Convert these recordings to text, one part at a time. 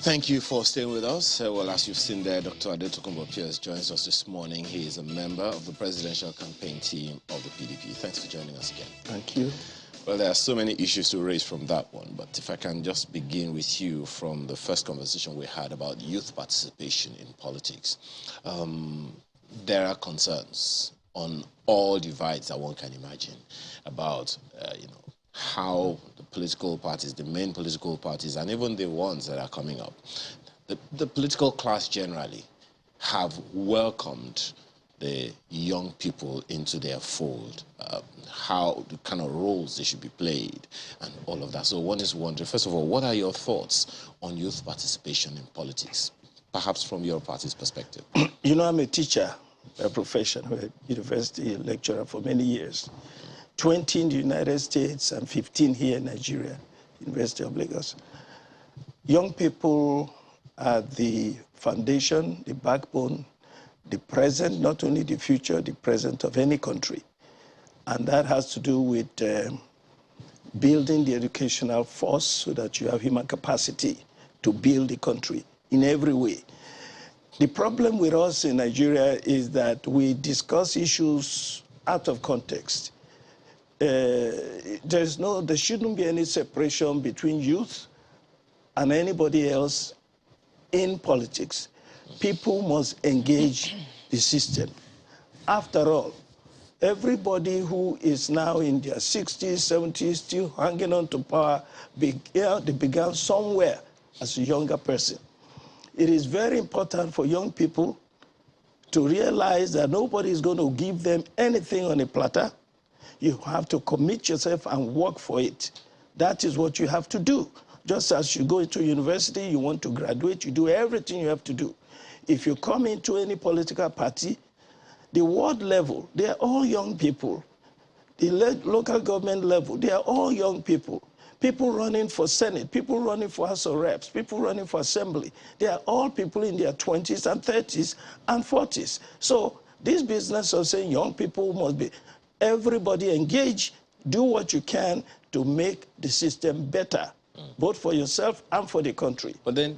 Thank you for staying with us. Well, as you've seen there, Dr. Atiku Pearce joins us this morning. He is a member of the presidential campaign team of the PDP. Thanks for joining us again. Thank you. Well, there are so many issues to raise from that one, but if I can just begin with you from the first conversation we had about youth participation in politics. There are concerns on all divides that one can imagine about, how the political parties, the main political parties, and even the ones that are coming up, the political class generally have welcomed the young people into their fold, how the kind of roles they should be played, and all of that. So one is wondering, first of all, what are your thoughts on youth participation in politics, perhaps from your party's perspective? You know, I'm a teacher by profession, a university lecturer for many years. 20 in the United States and 15 here in Nigeria, University of Lagos. Young people are the foundation, the backbone, the present, not only the future, the present of any country. And that has to do with building the educational force so that you have human capacity to build the country in every way. The problem with us in Nigeria is that we discuss issues out of context. There shouldn't be any separation between youth and anybody else in politics. People must engage the system. After all, everybody who is now in their 60s, 70s, still hanging on to power, they began somewhere as a younger person. It is very important for young people to realize that nobody is going to give them anything on a platter. You have to commit yourself and work for it. That is what you have to do. Just as you go into university, you want to graduate, you do everything you have to do. If you come into any political party, the ward level, they are all young people. The local government level, they are all young people. People running for Senate, people running for House of Reps, people running for Assembly. They are all people in their 20s and 30s and 40s. So this business of saying young people must be, everybody engage, do what you can to make the system better, both for yourself and for the country. But then,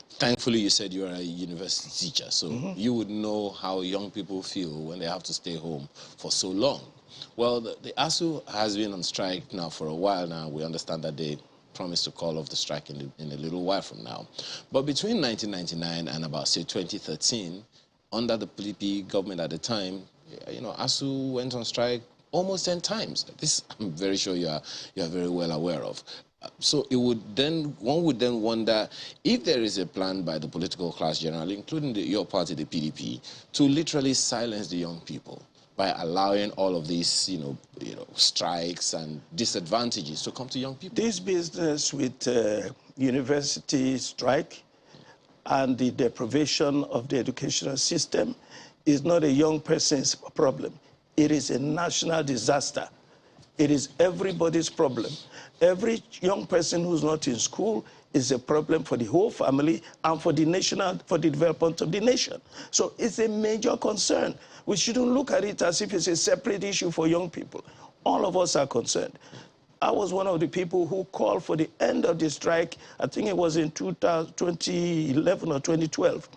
thankfully you said you're a university teacher, so you would know how young people feel when they have to stay home for so long. Well, the ASU has been on strike now for a while now. We understand that they promised to call off the strike in a little while from now. But between 1999 and about, say, 2013, under the PDP government at the time, ASU went on strike almost 10 times. This I'm very sure you are very well aware of. So one would then wonder if there is a plan by the political class generally, including your party, the PDP, to literally silence the young people by allowing all of these, strikes and disadvantages to come to young people. This business with university strike and the deprivation of the educational system is not a young person's problem. It is a national disaster. It is everybody's problem. Every young person who's not in school is a problem for the whole family and for the development of the nation. So it's a major concern. We shouldn't look at it as if it's a separate issue for young people. All of us are concerned. I was one of the people who called for the end of the strike. I think it was in 2011 or 2012.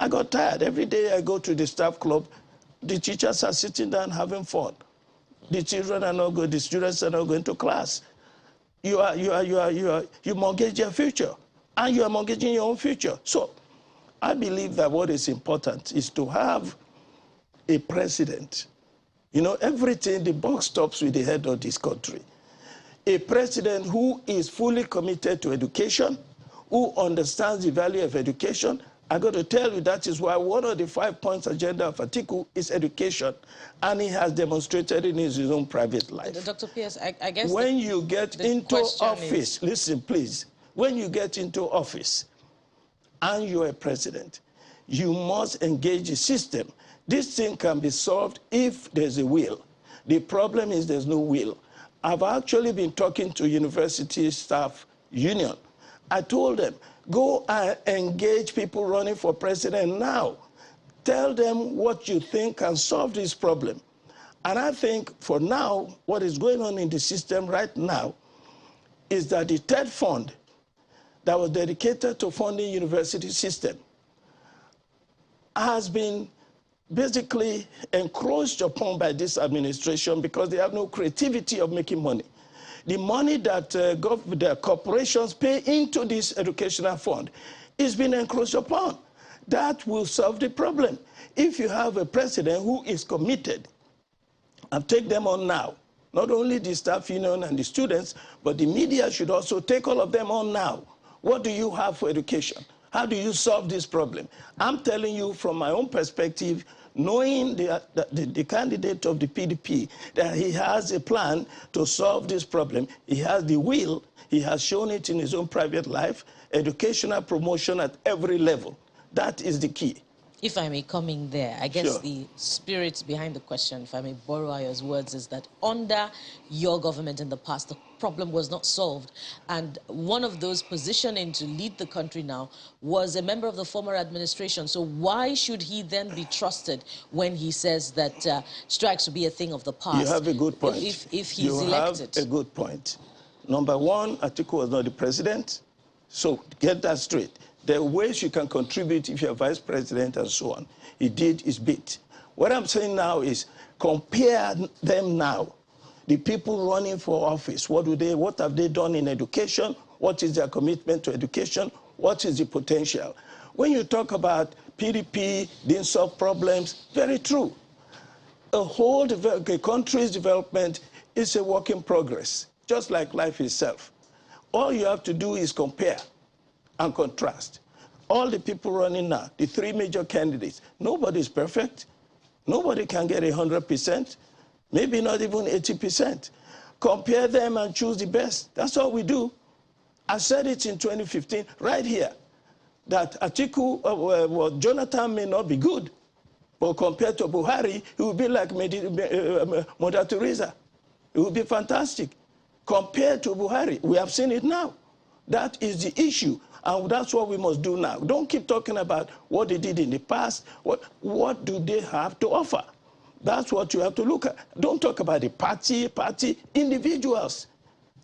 I got tired. Every day I go to the staff club, the teachers are sitting down having fun. The children are not going, the students are not going to class. You mortgage your future, and you are mortgaging your own future. So I believe that what is important is to have a president. Everything, the buck stops with the head of this country. A president who is fully committed to education, who understands the value of education. I got to tell you, that is why one of the 5 points agenda of Atiku is education, and he has demonstrated in his own private life. Dr. Pearce, I guess when you get into office, listen, please. When you get into office and you're a president, you must engage the system. This thing can be solved if there's a will. The problem is there's no will. I've actually been talking to University Staff Union. I told them, go and engage people running for president now. Tell them what you think can solve this problem. And I think for now, what is going on in the system right now is that the TED fund that was dedicated to funding university system has been basically encroached upon by this administration because they have no creativity of making money. The money that the corporations pay into this educational fund is being encroached upon. That will solve the problem. If you have a president who is committed, and take them on now, not only the staff union and the students, but the media should also take all of them on now. What do you have for education? How do you solve this problem? I'm telling you from my own perspective, knowing the candidate of the PDP, that he has a plan to solve this problem. He has the will. He has shown it in his own private life, educational promotion at every level. That is the key. If I may come in there, I guess Sure. the spirit behind the question, if I may borrow Ayo's words, is that under your government in the past, the problem was not solved. And one of those positioning to lead the country now was a member of the former administration. So why should he then be trusted when he says that strikes will be a thing of the past? You have a good point. If he's you elected. You have a good point. Number one, Atiku was not the president. So get that straight. There are ways you can contribute if you're vice president and so on. He did his bit. What I'm saying now is compare them now. The people running for office, what have they done in education? What is their commitment to education? What is the potential? When you talk about PDP didn't solve problems, very true. A country's development is a work in progress, just like life itself. All you have to do is compare and contrast. All the people running now, the three major candidates, nobody is perfect. Nobody can get 100%, maybe not even 80%. Compare them and choose the best. That's all we do. I said it in 2015, right here, that Atiku, Jonathan may not be good, but compared to Buhari, he will be like Mother Teresa. It will be fantastic. Compared to Buhari, we have seen it now. That is the issue. And that's what we must do now. Don't keep talking about what they did in the past. What do they have to offer? That's what you have to look at. Don't talk about the party, individuals.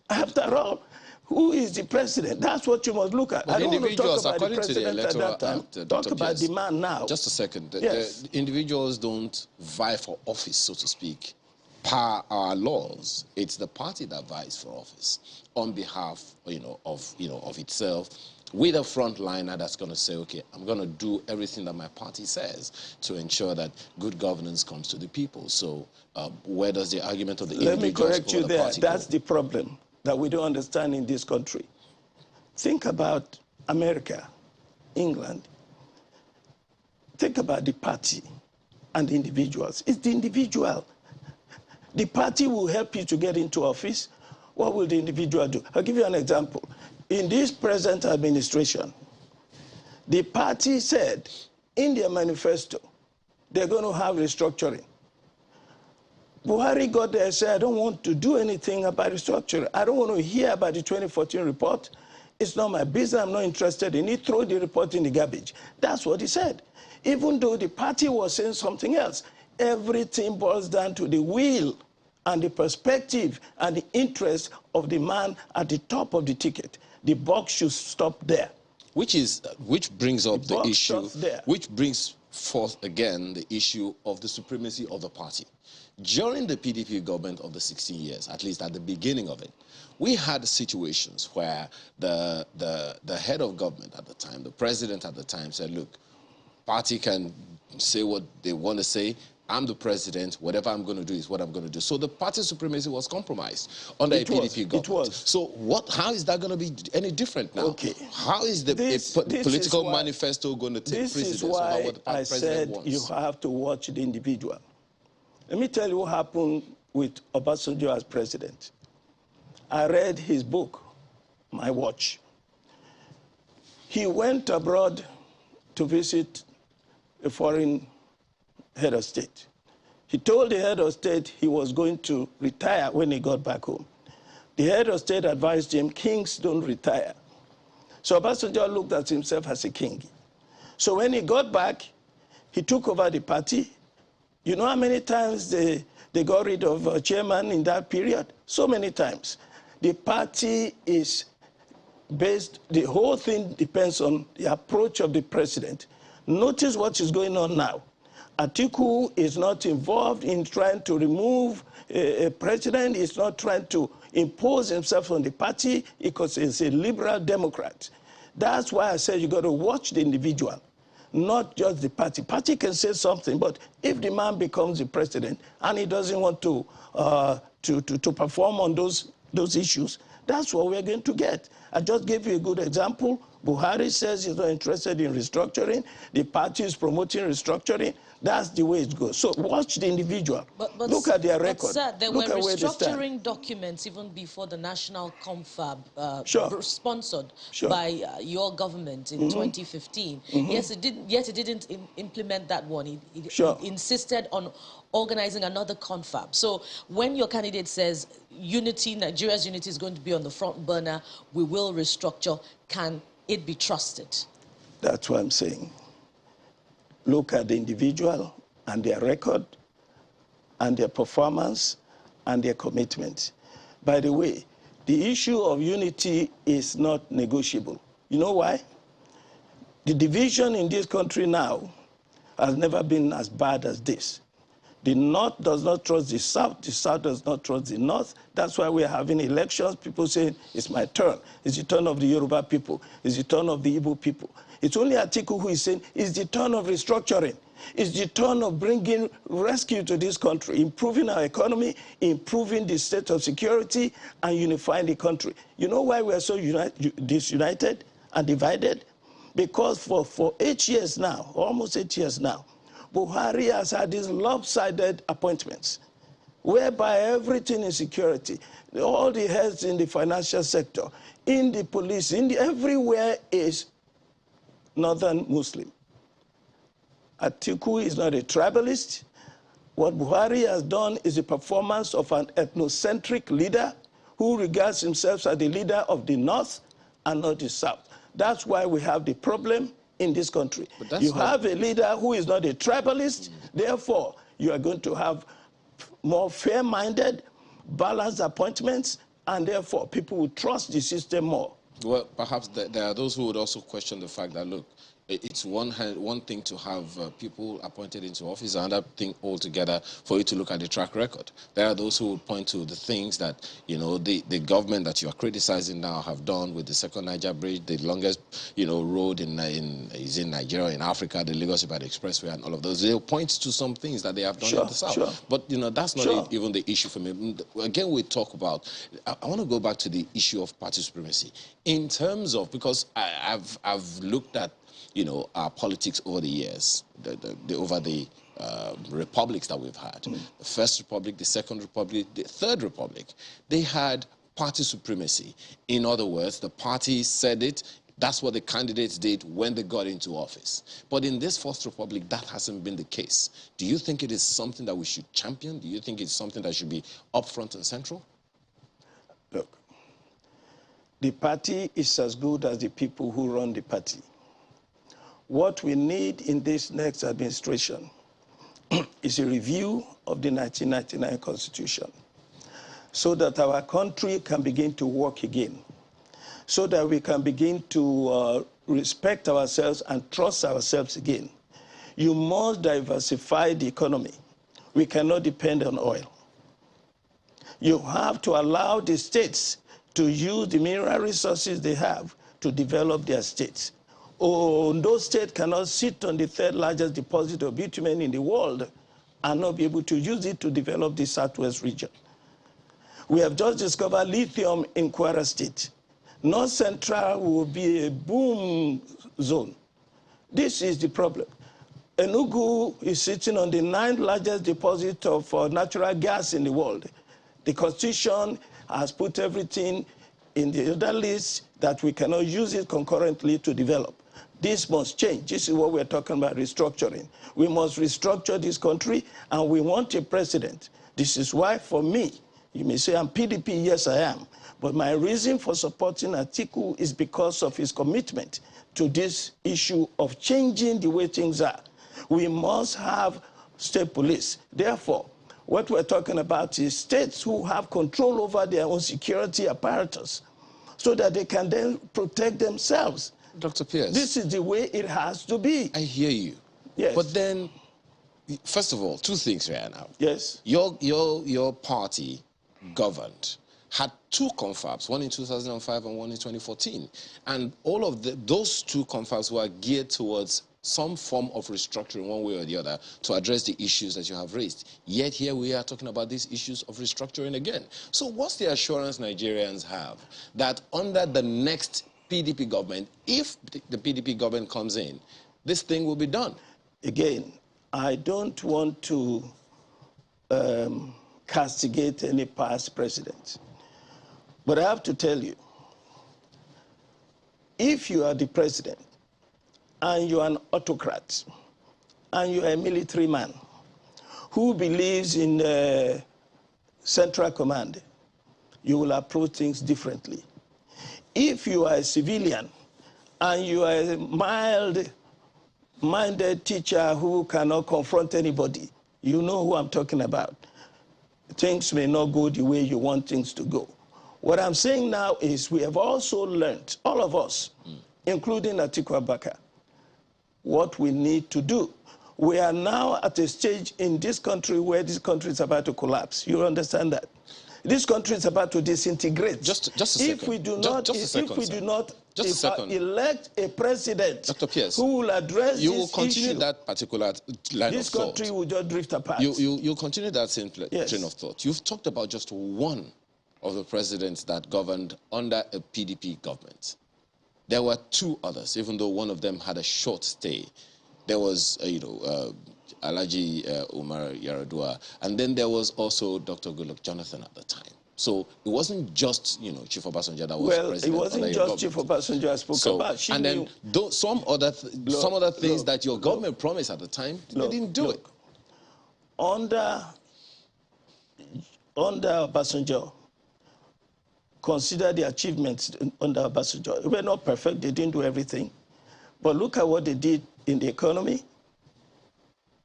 After all, who is the president? That's what you must look at. But I don't want to talk about according the president to the Electoral at that time. Act, Talk Dr. about Pearce, the man now. Just a second. Yes. The individuals don't vie for office, so to speak. Per our laws, it's the party that vies for office on behalf, of itself, with a frontliner that's going to say, okay, I'm going to do everything that my party says to ensure that good governance comes to the people. So where does the argument of the individuals Let me correct you over the there. party That's go? the problem that we don't understand in this country. Think about America, England. Think about the party and the individuals. It's the individual. The party will help you to get into office. What will the individual do? I'll give you an example. In this present administration, the party said in their manifesto they're going to have restructuring. Buhari got there and said, I don't want to do anything about restructuring. I don't want to hear about the 2014 report. It's not my business. I'm not interested in it. Throw the report in the garbage. That's what he said. Even though the party was saying something else, everything boils down to the will and the perspective and the interest of the man at the top of the ticket. The buck should stop there. Which brings up the issue, which brings forth again the issue of the supremacy of the party. During the PDP government of the 16 years, at least at the beginning of it, we had situations where the head of government at the time, the president at the time, said, look, party can say what they want to say. I'm the president. Whatever I'm going to do is what I'm going to do. So the party supremacy was compromised under a PDP government. It was. So how is that going to be any different now? Okay. How is the political manifesto going to take precedence over what the president wants? This is why I said you have to watch the individual. Let me tell you what happened with Obasanjo as president. I read his book, My Watch. He went abroad to visit a foreign head of state. He told the head of state he was going to retire when he got back home. The head of state advised him, kings don't retire. So Obasanjo looked at himself as a king. So when he got back, he took over the party. You know how many times they got rid of a chairman in that period? So many times. The party is the whole thing depends on the approach of the president. Notice what is going on now. Atiku is not involved in trying to remove a president. He's not trying to impose himself on the party because he's a liberal Democrat. That's why I said you got to watch the individual, not just the party. Party can say something, but if the man becomes the president and he doesn't want to perform on those issues, that's what we're going to get. I just gave you a good example. Buhari says he's not interested in restructuring. The party is promoting restructuring. That's the way it goes. So watch the individual. But look at their record. Sir, there look were at restructuring documents even before the National Confab sponsored by your government in 2015. Yes, it didn't implement that one. It insisted on organizing another confab. So when your candidate says unity, Nigeria's unity is going to be on the front burner, we will restructure, can it be trusted? That's what I'm saying. Look at the individual and their record and their performance and their commitment. By the way, the issue of unity is not negotiable. You know why? The division in this country now has never been as bad as this. The North does not trust the South does not trust the North. That's why we're having elections. People saying, it's my turn. It's the turn of the Yoruba people. It's the turn of the Igbo people. It's only Atiku who is saying, it's the turn of restructuring. It's the turn of bringing rescue to this country, improving our economy, improving the state of security, and unifying the country. You know why we are so disunited and divided? Because for 8 years now, almost 8 years now, Buhari has had these lopsided appointments, whereby everything in security, all the heads in the financial sector, in the police, everywhere is Northern Muslim. Atiku is not a tribalist. What Buhari has done is a performance of an ethnocentric leader who regards himself as the leader of the North and not the South. That's why we have the problem in this country. You have a leader who is not a tribalist, therefore you are going to have more fair-minded, balanced appointments, and therefore people will trust the system more. Well, perhaps there are those who would also question the fact that, look, it's one thing to have people appointed into office, another thing altogether for you to look at the track record. There are those who would point to the things that, you know, the government that you are criticizing now have done with the second Niger Bridge, the longest, you know, road in Nigeria, in Africa, the Lagos-Ibadan Expressway, and all of those. They'll point to some things that they have done in the South. But, you know, that's not even the issue for me. Again, we talk about, I want to go back to the issue of party supremacy. In terms of, because I've looked at, you know, our politics over the years, over the republics that we've had. The First Republic, the Second Republic, the Third Republic, they had party supremacy. In other words, the party said it, that's what the candidates did when they got into office. But in this Fourth Republic, that hasn't been the case. Do you think it is something that we should champion? Do you think it's something that should be upfront and central? Look, the party is as good as the people who run the party. What we need in this next administration is a review of the 1999 Constitution so that our country can begin to work again, so that we can begin to respect ourselves and trust ourselves again. You must diversify the economy. We cannot depend on oil. You have to allow the states to use the mineral resources they have to develop their states. Ondo State cannot sit on the third largest deposit of bitumen in the world and not be able to use it to develop the Southwest region. We have just discovered lithium in Kwara State. North Central will be a boom zone. This is the problem. Enugu is sitting on the 9th largest deposit of natural gas in the world. The Constitution has put everything in the other list that we cannot use it concurrently to develop. This must change. This is what we're talking about, restructuring. We must restructure this country, and we want a president. This is why, for me, you may say I'm PDP, yes, I am. But my reason for supporting Atiku is because of his commitment to this issue of changing the way things are. We must have state police. Therefore, what we're talking about is states who have control over their own security apparatus. so that they can then protect themselves. Dr. Pearce. This is the way it has to be. I hear you. Yes. But then, first of all, two things right now. Yes. Your party governed, had two confabs, one in 2005 and one in 2014. And all of those two confabs were geared towards some form of restructuring one way or the other to address the issues that you have raised. Yet here we are talking about these issues of restructuring again. So what's the assurance Nigerians have that under the next PDP government, if the PDP government comes in, this thing will be done? Again, I don't want to castigate any past president. But I have to tell you, if you are the president and you are an autocrat and you are a military man who believes in central command, you will approach things differently. If you are a civilian and you are a mild-minded teacher who cannot confront anybody, you know who I'm talking about. Things may not go the way you want things to go. What I'm saying now is we have also learned, all of us, including Atiku Abubakar, what we need to do. We are now at a stage in this country where this country is about to collapse. You understand that? This country is about to disintegrate. Just a second. If we do not, elect a president Dr. Pearce, who will address you will this continue issue, that particular line this of thought. country will just drift apart. You continue that same Yes. train of thought. You've talked about just one of the presidents that governed under a PDP government. There were two others, even though one of them had a short stay. There was, Alhaji Umar Yar'Adua, and then there was also Dr. Goodluck Jonathan at the time. So it wasn't just, Chief Obasanjo that was president. Well, it wasn't just Chief Obasanjo I spoke about. And then some other things that your government promised at the time, they didn't do it. Under Obasanjo, consider the achievements under Obasanjo. They were not perfect, they didn't do everything. But look at what they did in the economy.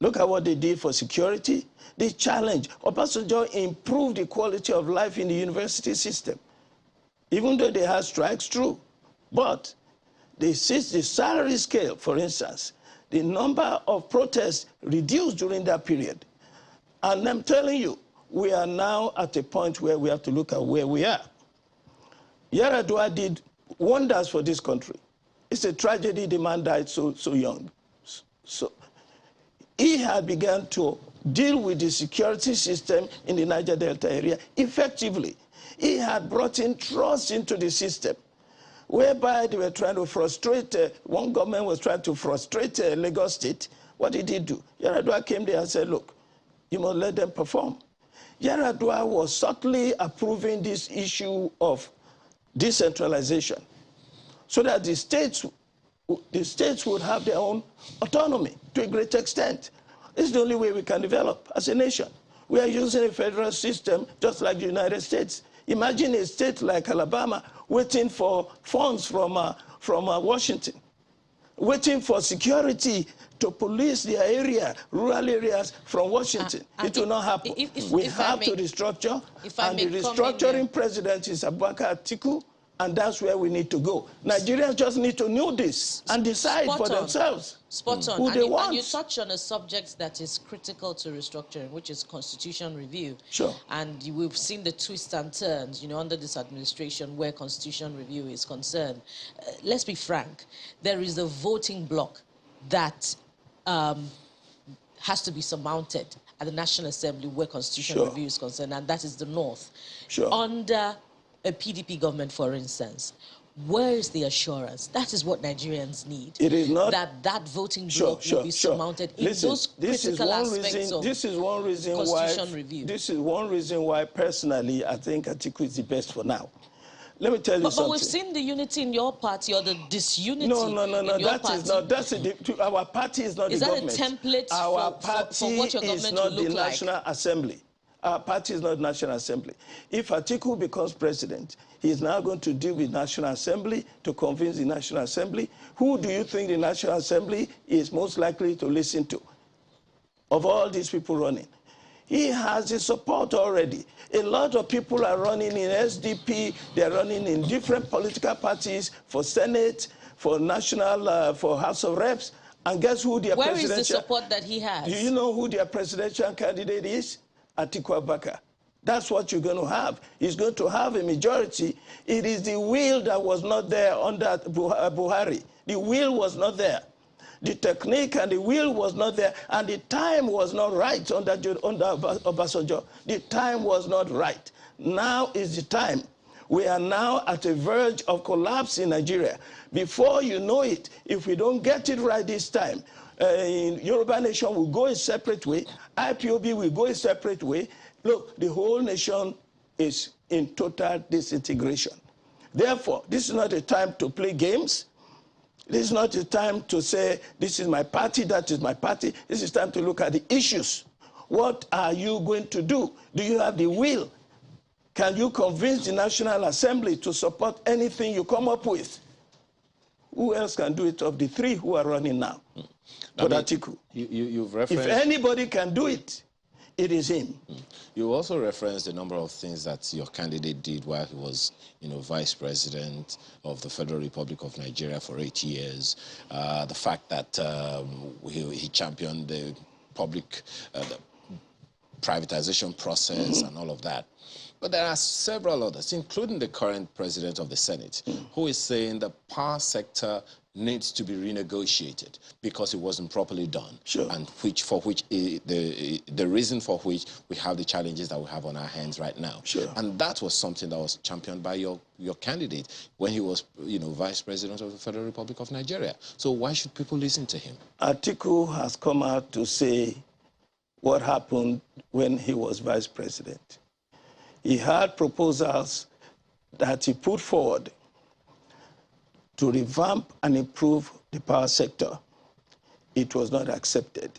Look at what they did for security. They challenged. Obasanjo improved the quality of life in the university system. Even though they had strikes, true. But they seized the salary scale, for instance. The number of protests reduced during that period. And I'm telling you, we are now at a point where we have to look at where we are. Yar'Adua did wonders for this country. It's a tragedy the man died so young. So he had begun to deal with the security system in the Niger Delta area effectively. He had brought in trust into the system, whereby they were trying to frustrate, one government was trying to frustrate Lagos State. What did he do? Yar'Adua came there and said, look, you must let them perform. Yar'Adua was subtly approving this issue of decentralization so that the states would have their own autonomy to a great extent. It's the only way we can develop as a nation. We are using a federal system just like the United States. Imagine a state like Alabama waiting for funds from Washington, waiting for security to police their area, rural areas from Washington. It will not happen. We have to restructure, and the restructuring president is Abubakar Atiku, and that's where we need to go. Nigerians just need to know this and decide for themselves who they want. And you touch on a subject that is critical to restructuring, which is constitution review. Sure. And we've seen the twists and turns, under this administration where constitution review is concerned. Let's be frank. There is a voting bloc that has to be surmounted at the National Assembly where constitution review is concerned, and that is the North. Sure. Under a PDP government, for instance, where is the assurance? That is what Nigerians need. It is not that voting bloc will be surmounted in those critical aspects of constitution review. This is one reason why, personally, I think Atiku is the best for now. Let me tell you something. But we've seen the unity in your party or the disunity in your party. Our party is not the government. Is that a template for what your government will look like? Our party is not the National Assembly. Our party is not the National Assembly. If Atiku becomes president, he is now going to deal with National Assembly to convince the National Assembly. Who do you think the National Assembly is most likely to listen to of all these people running? He has his support already. A lot of people are running in SDP. They're running in different political parties for Senate, for national, for House of Reps. And guess who their Where presidential... is the support that he has? Do you know who their presidential candidate is? Atiku Abubakar. That's what you're going to have. He's going to have a majority. It is the will that was not there under Buhari. The will was not there. The technique and the will was not there, and the time was not right under Obasanjo. The time was not right. Now is the time. We are now at a verge of collapse in Nigeria. Before you know it, if we don't get it right this time, Yoruba Nation will go a separate way, IPOB will go a separate way. Look, the whole nation is in total disintegration. Therefore, this is not a time to play games. This is not a time to say, this is my party, that is my party. This is time to look at the issues. What are you going to do? Do you have the will? Can you convince the National Assembly to support anything you come up with? Who else can do it of the three who are running now? But Atiku. You've referenced... If anybody can do it, it is him. You also referenced a number of things that your candidate did while he was, vice president of the Federal Republic of Nigeria for 8 years. The fact that he championed the public the privatization process and all of that. But there are several others, including the current president of the Senate, who is saying the power sector needs to be renegotiated because it wasn't properly done, and the reason for which we have the challenges that we have on our hands right now. And that was something that was championed by your candidate when he was, vice president of the Federal Republic of Nigeria. So why should people listen to him? Atiku has come out to say what happened when he was vice president. He had proposals that he put forward to revamp and improve the power sector. It was not accepted.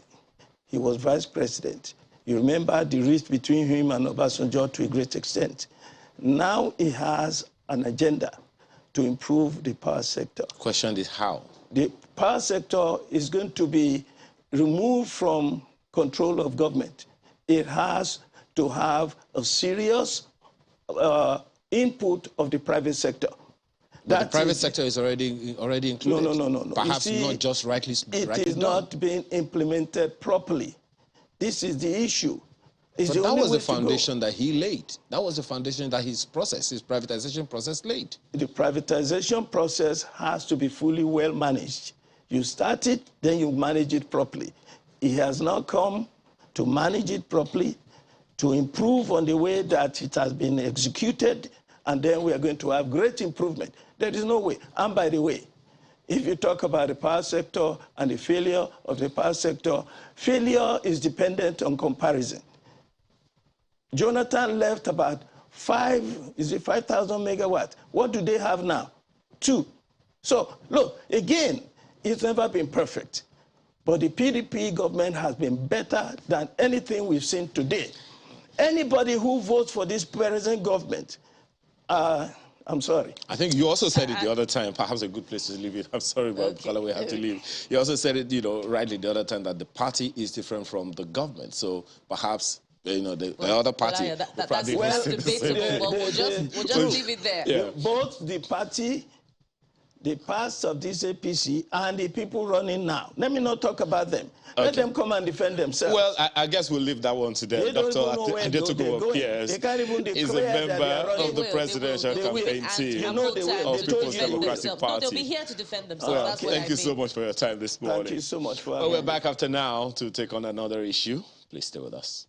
He was vice president. You remember the rift between him and Obasanjo to a great extent. Now he has an agenda to improve the power sector. Question is how? The power sector is going to be removed from control of government. It has to have a serious input of the private sector. But the private sector is already included. No. Perhaps not just rightly done. It is not being implemented properly. This is the issue. But that was the foundation that he laid. That was the foundation that his privatization process laid. The privatization process has to be fully well managed. You start it, then you manage it properly. He has now come to manage it properly, to improve on the way that it has been executed, and then we are going to have great improvement. There is no way. And by the way, if you talk about the power sector and the failure of the power sector, failure is dependent on comparison. Jonathan left about 5,000 megawatts. What do they have now? 2. So, look, again, it's never been perfect. But the PDP government has been better than anything we've seen today. Anybody who votes for this present government, I'm sorry. I think you also said it the other time, perhaps a good place to leave it. I'm sorry, but we have to leave. You also said it, rightly the other time that the party is different from the government. So perhaps, the other party... That's debatable, but we'll just leave it there. Yeah. Both the party, the past of this APC, and the people running now. Let me not talk about them. Okay. Let them come and defend themselves. Well, I guess we'll leave that one to them. Dr. Atiku Pearce is a member of the presidential campaign team of People's Democratic Party. They'll be here to defend themselves. Well, thank you so much for your time this morning. Thank you so much for having me. We're back after now to take on another issue. Please stay with us.